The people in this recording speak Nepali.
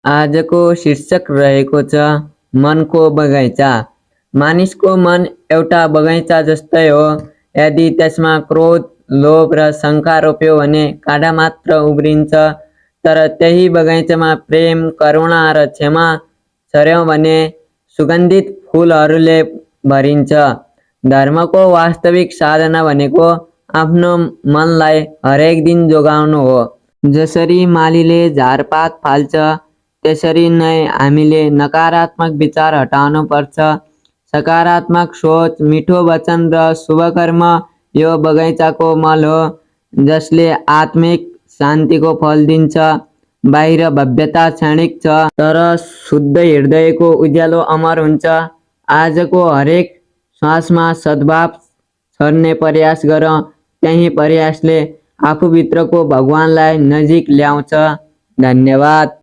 आजको शीर्षक रहेको छ मनको बगैँचा। मानिसको मन एउटा बगैँचा जस्तै हो। यदि त्यसमा क्रोध, लोभ र शङ्का रोप्यो भने काँडा मात्र उब्रिन्छ। तर त्यही बगैँचामा प्रेम, करुणा र क्षमा छर्यौँ भने सुगन्धित फुलहरूले भरिन्छ। धर्मको वास्तविक साधना भनेको आफ्नो मनलाई हरेक दिन जोगाउनु हो। जसरी मालीले झारपात फाल्छ त्यसरी नै हामीले नकारात्मक विचार हटाउनु पर्छ। सकारात्मक सोच, मिठो वचन र शुभ कर्म यो बगैँचाको मल हो जसले आत्मिक शान्तिको फल दिन्छ। बाहिर भव्यता क्षणिक छ तर शुद्ध हृदयको उज्यालो अमर हुन्छ। आजको हरेक श्वासमा सद्भाव छर्ने प्रयास गरौँ। त्यही प्रयासले आफूभित्रको भगवानलाई नजिक ल्याउँछ। धन्यवाद।